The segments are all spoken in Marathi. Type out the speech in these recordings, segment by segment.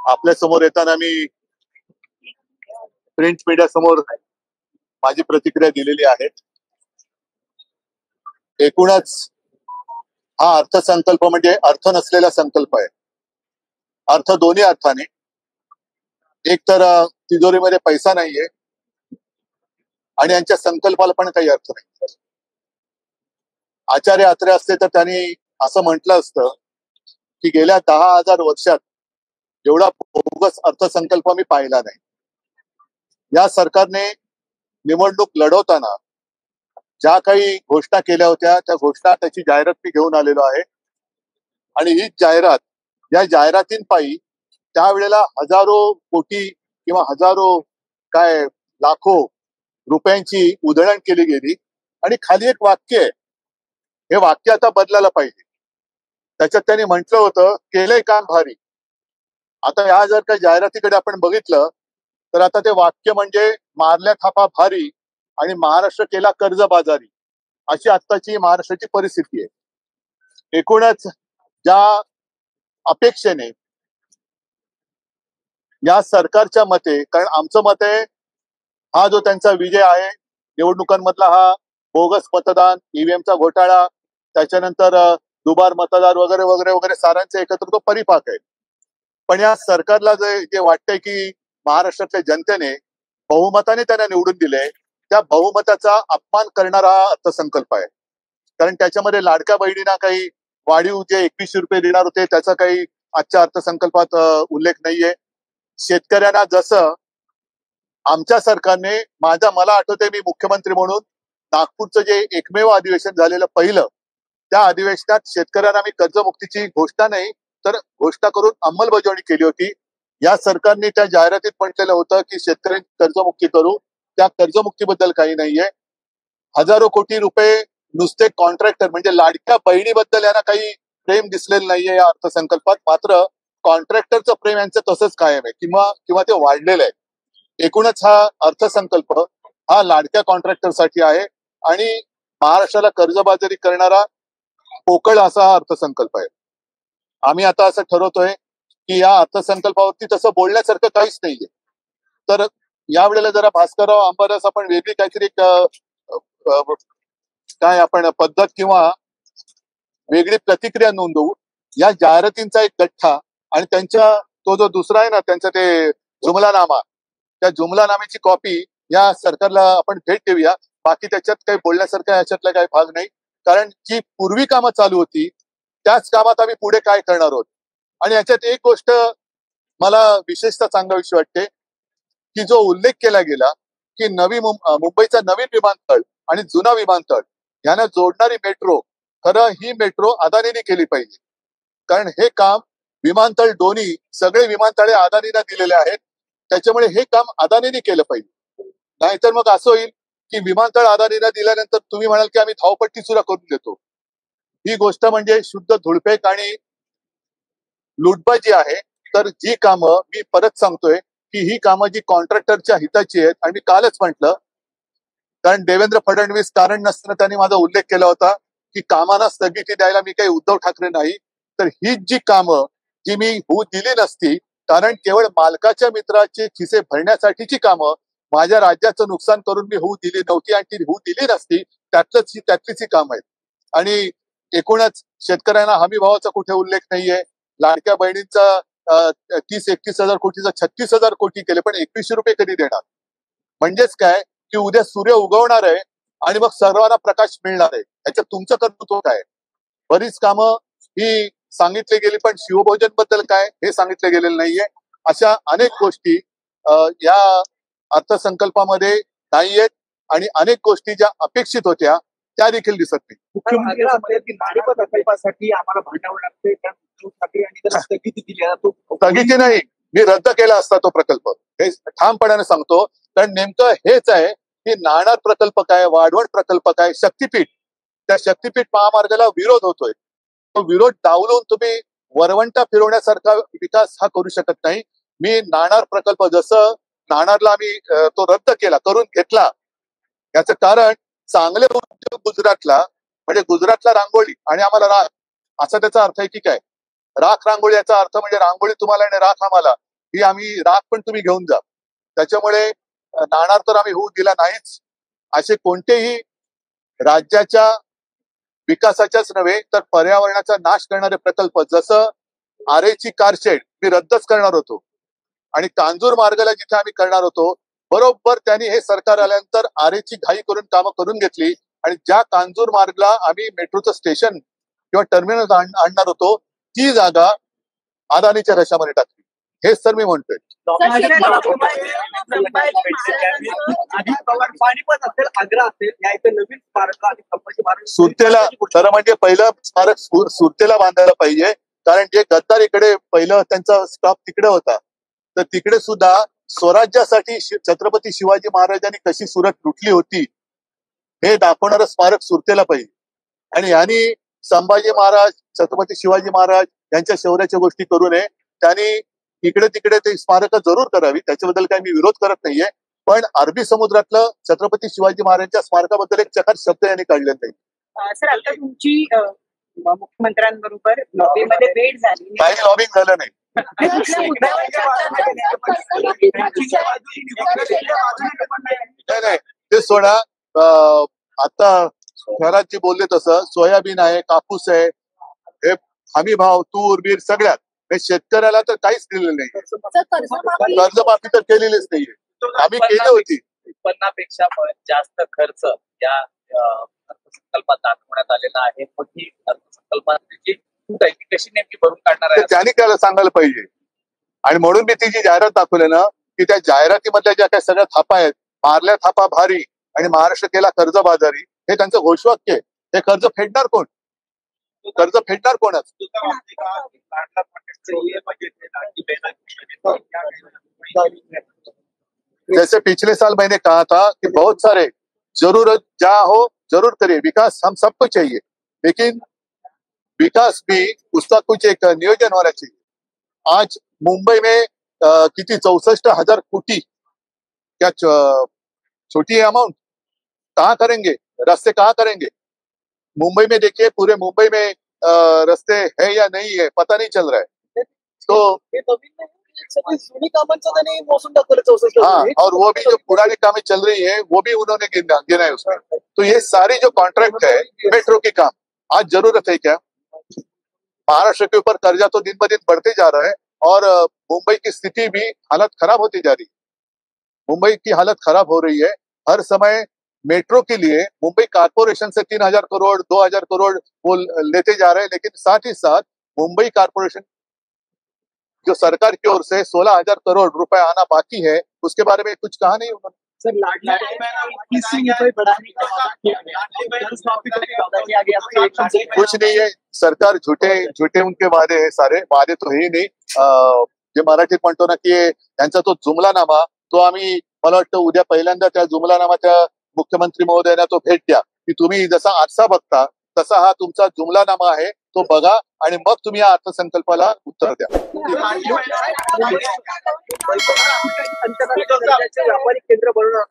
आपल्या समोर येताना मी प्रिंट मीडिया समोर माझी प्रतिक्रिया दिलेली आहे। एकूणच हा अर्थसंकल्प म्हणजे अर्थ नसलेला संकल्प आहे। अर्थ दोन्ही अर्थाने, एक तर तिजोरीमध्ये पैसा नाहीये आणि यांच्या संकल्पाला पण काही अर्थ नाही। आचार्य अत्रे असते तर त्यांनी असं म्हटलं असतं की गेल्या 10,000 वर्षात एवढा बोगस अर्थसंकल्प मी पाहिला नाही। या सरकारने निवडणूक लढवताना ज्या काही घोषणा केल्या होत्या त्या घोषणा त्याची जाहिरात मी घेऊन आलेलो आहे आणि ही जाहिरात, या जाहिरातींपायी त्यावेळेला हजारो कोटी किंवा हजारो काय लाखो रुपयांची उधळण केली गेली आणि खाली एक वाक्य आहे, हे वाक्य आता बदलायला पाहिजे। त्याच्यात त्यांनी म्हटलं होतं केलंय काम भारी। आता या जर का जाहिरातीकडे आपण बघितलं तर आता ते वाक्य म्हणजे मारल्या थापा भारी आणि महाराष्ट्र केला कर्जबाजारी, अशी आत्ताची महाराष्ट्राची परिस्थिती आहे। एकूणच ज्या अपेक्षेने या सरकारच्या मते, कारण आमचं मत आहे हा जो त्यांचा विजय आहे निवडणुकांमधला, हा बोगस मतदान, ईव्हीएमचा घोटाळा, त्याच्यानंतर दुबार मतदार वगैरे वगैरे वगैरे सारांचा एकत्र तो परिपाक आहे। पण या सरकारला जे वाटतंय की महाराष्ट्रातल्या जनतेने बहुमताने त्यांना निवडून दिले, त्या बहुमताचा अपमान करणारा हा अर्थसंकल्प आहे। कारण त्याच्यामध्ये लाडक्या बहिणींना काही वाढीव जे 2100 रुपये देणार होते त्याचा काही आजच्या अर्थसंकल्पात उल्लेख नाहीये। शेतकऱ्यांना जसं आमच्या सरकारने, मला आठवते मी मुख्यमंत्री म्हणून नागपूरचं जे एकमेव अधिवेशन झालेलं पहिलं, त्या अधिवेशनात शेतकऱ्यांना मी कर्जमुक्तीची घोषणा नाही तर घोषणा करून अंमलबजावणी केली होती। या सरकारने त्या जाहिरातीत म्हटलेलं होतं की शेतकऱ्यांची कर्जमुक्ती करू, त्या कर्जमुक्तीबद्दल काही नाहीये। हजारो कोटी रुपये नुसते कॉन्ट्रॅक्टर म्हणजे लाडक्या बहिणीबद्दल यांना काही प्रेम दिसलेलं नाहीये या अर्थसंकल्पात, मात्र कॉन्ट्रॅक्टरचं प्रेम यांचं तसंच कायम आहे किंवा ते वाढलेलं आहे। एकूणच हा अर्थसंकल्प हा लाडक्या कॉन्ट्रॅक्टरसाठी आहे आणि महाराष्ट्राला कर्जबाजारी करणारा पोकळ असा हा अर्थसंकल्प आहे। आम्ही आता असं ठरवतोय की या अर्थसंकल्पावरती तसं बोलण्यासारखं काहीच नाहीये, तर यावेळेला जरा भास्करराव आंबारस आपण वेगळी काहीतरी काय आपण पद्धत किंवा वेगळी प्रतिक्रिया नोंदवू। या जाहिरातींचा एक गठ्ठा आणि त्यांच्या तो जो दुसरा आहे ना त्यांचा ते जुमलानामा, त्या जुमलानाम्याची कॉपी या सरकारला आपण भेट देऊया। बाकी त्याच्यात काही बोलण्यासारखं याच्यातला काही भाग नाही, कारण जी पूर्वी कामं चालू होती त्याच कामात आम्ही पुढे काय करणार आहोत। आणि याच्यात एक गोष्ट मला विशेषतः सांगावीशी वाटते की जो उल्लेख केला गेला की मुंबईचा नवीन विमानतळ आणि जुना विमानतळ यांना जोडणारी मेट्रो, खरं ही मेट्रो अदानीने केली पाहिजे, कारण हे काम विमानतळ दोन्ही सगळे विमानतळे अदानीला दिलेले आहेत, त्याच्यामुळे हे काम अदानीने केलं पाहिजे। नाहीतर मग असं होईल की विमानतळ अदानीला दिल्यानंतर तुम्ही म्हणाल की आम्ही धावपट्टी सुद्धा करून देतो। ही गोष्ट म्हणजे शुद्ध धुळफेक आणि लुटबाजी आहे। तर जी कामं, मी परत सांगतोय की ही कामं जी कॉन्ट्रॅक्टरच्या हिताची आहेत, आणि मी कालच म्हटलं, कारण देवेंद्र फडणवीस कारण नसताना त्यांनी माझा उल्लेख केला होता की कामांना स्थगिती द्यायला मी काही उद्धव ठाकरे नाही, तर हीच जी कामं जी मी होऊ दिली नसती, कारण केवळ मालकाच्या मित्राचे खिसे भरण्यासाठीची कामं माझ्या राज्याचं नुकसान करून मी होऊ दिली नव्हती आणि ती होऊ दिली नसती, त्यातलीच ही कामं आहेत। आणि एकूणच शेतकऱ्यांना हमी भावाचा कुठे उल्लेख नाहीये। लाडक्या बहिणींचा 30-31 हजार कोटीचा 36,000 कोटी केले, पण 2100 रुपये कधी देणार? म्हणजेच काय की उद्या सूर्य उगवणार आहे आणि मग सर्वांना प्रकाश मिळणार आहे, याच्यात तुमचं कर्तृत्व काय? बरीच कामं ही सांगितली गेली, पण शिवभोजन बद्दल काय हे सांगितलं गेलेलं नाहीये। अशा अनेक गोष्टी या अर्थसंकल्पामध्ये नाहीयेत आणि अनेक गोष्टी ज्या अपेक्षित होत्या त्या देखील दिसत नाही। प्रकल्पासाठी आम्हाला भांडावं लागते, स्थगिती दिली, स्थगिती नाही, मी रद्द केला असता तो प्रकल्प, हे ठामपणाने सांगतो। कारण नेमकं हेच आहे की नाणार प्रकल्प काय, वाढवण प्रकल्प काय, शक्तीपीठ, त्या शक्तीपीठ महामार्गाला विरोध होतोय, तो विरोध डावलून तुम्ही वरवंटा फिरवण्यासारखा विकास हा करू शकत नाही। मी नाणार प्रकल्प, जसं नाणारला आम्ही तो रद्द केला, करून घेतला, याचं कारण चांगले उद्योग गुजरातला, म्हणजे गुजरातला रांगोळी आणि आम्हाला राख, असा त्याचा अर्थ आहे की काय? राख रांगोळी याचा अर्थ म्हणजे रांगोळी तुम्हाला आणि राख आम्हाला, ही आम्ही राग पण तुम्ही घेऊन जा. त्याच्यामुळे नाणार तर आम्ही होऊ दिला नाहीच. असे कोणतेही राज्याच्या विकासाच्याच नव्हे तर पर्यावरणाचा नाश करणारे प्रकल्प, जसं आरेची कारशेड मी रद्दच करणार होतो आणि कांजूर मार्गाला जिथे आम्ही करणार होतो, बरोबर त्यांनी हे सरकार आल्यानंतर आरेची घाई करून कामं करून घेतली आणि ज्या कांजूर मार्गला आम्ही मेट्रोचं स्टेशन किंवा टर्मिनल आणणार होतो ती जागा अदानीच्या रशामध्ये टाकली. हेच तर मी म्हणतोय. पाणीपत असेल, आग्रा असेल, या इथे नवीन स्मारक आणि संभाजी महाराज सुरतेला खरं म्हणजे पहिलं स्मारक सुरतेला बांधायला पाहिजे, कारण जे गद्दारीकडे पहिलं त्यांचा स्टॉप तिकडे होता, तर तिकडे सुद्धा स्वराज्यासाठी छत्रपती शिवाजी महाराजांनी कशी सुरत लुटली होती हे दाखवणारं स्मारक सुरतेला पाहिजे. आणि यांनी संभाजी महाराज, छत्रपती शिवाजी महाराज यांच्या शौर्याच्या गोष्टी करू नये. त्यांनी इकडे तिकडे ते स्मारक जरूर करावी, त्याच्याबद्दल काही मी विरोध करत नाहीये, पण अरबी समुद्रातलं छत्रपती शिवाजी महाराजांच्या स्मारकाबद्दल एक चकार शब्द यांनी काढले नाही. सर, आता तुमची मुख्यमंत्र्यांबरोबर लॉबीमध्ये भेट झाली, काही लॉबिंग झालं नाही. नाही ते सोडा. आता शहरात जे बोलले तसं सोयाबीन आहे, कापूस आहे, हे हमी भाव, तूर बीर सगळ्यात हे शेतकऱ्याला तर काहीच दिलेलं नाही. कर्जमाफी तर केलेलीच नाहीये. आम्ही केली होती. उत्पन्नापेक्षा पण जास्त खर्च या अर्थसंकल्पात दाखवण्यात आलेला आहे. पण ही अर्थसंकल्पाची जी तूट आहे ती कशी नेमकी भरून काढणार आहे त्यांनी त्याला सांगायला पाहिजे. आणि म्हणून मी ती जी जाहिरात दाखवली ना, की त्या जाहिरातीमधल्या ज्या काही सगळ्या थापा आहेत, मारल्या थापा भारी आणि महाराष्ट्र केला कर्जबाजारी, हे त्यांचं घोषवाक्य आहे. हे कर्ज फेडणार कोण? कर्ज फेडणार कोणच? जैसे पिछले साल मैंने कहा था कि बहुत सारे जरूरत जहाँ हो जरूर करिए, विकास हम सबको चाहिए, लेकिन विकास भी उसका कुछ एक नियोजन होना चाहिए. आज मुंबई में किती 64,000 कोटी, क्या छोटी है अमाउंट? कहाँ करेंगे रास्ते, कहाँ करेंगे? मुंबई में देखिए, पूरे मुंबई में रास्ते है या नहीं है पता नहीं चल रहा है. तो हाँ, और वो भी जो पुरानी कामें चल रही है वो भी उन्होंने गिना है उसमें. तो ये सारी जो कॉन्ट्रैक्ट है मेट्रो के काम, आज जरूरत है क्या? महाराष्ट्र के ऊपर कर्जा तो दिन ब दिन बढ़ते जा रहा है और मुंबई की स्थिति भी हालत खराब होती जा रही है. मुंबई की हालत खराब हो रही है. हर समय मेट्रो के लिए मुंबई कारपोरेशन से 3,000 करोड़ 2,000 करोड़ वो लेते जा रहे हैं, लेकिन साथ ही साथ मुंबई कारपोरेशन जो सरकार की ओर से 16,000 करोड़ रुपए आना बाकी है, उसके बारे में कुछ कहा नहीं उन्होंने. सर, लाडली रुपए बढ़ाने का वादा किया गया. कुछ नहीं है. सरकार झुटे उनके वादे है, सारे वादे तो है ही नाही. जे मराठीत म्हणतो ना की त्यांचा तो जुमलानामा, तो आम्ही, मला वाटतं उद्या पहिल्यांदा त्या जुमलानामाच्या मुख्यमंत्री महोदयांना तो भेट द्या, की तुम्ही जसा आरसा बघता तसा हा तुमचा जुमलानामा आहे, तो बघा आणि मग तुम्ही या अर्थसंकल्पाला उत्तर द्या.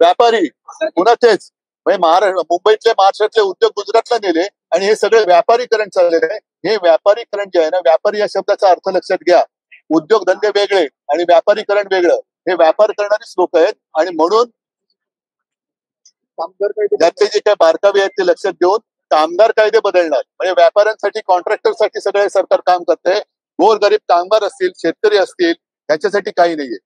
व्यापारी पुन्हा तेच मुंबईतले महाराष्ट्रातले उद्योग गुजरातला नेले आणि हे सगळे व्यापारीकरण चाललेलं आहे. हे व्यापारीकरण जे आहे ना, व्यापारी या शब्दाचा अर्थ लक्षात घ्या. उद्योगधंदे वेगळे आणि व्यापारीकरण वेगळं. हे व्यापार करणारीच लोक आहेत आणि म्हणून त्यातले जे काही बारकावे आहेत ते लक्षात घेऊन कामगार कायदे बदलणार. म्हणजे व्यापाऱ्यांसाठी, कॉन्ट्रॅक्टरसाठी सगळे सरकार काम करते. गोरगरीब कामगार असतील, शेतकरी असतील, याच्यासाठी काही नाहीये.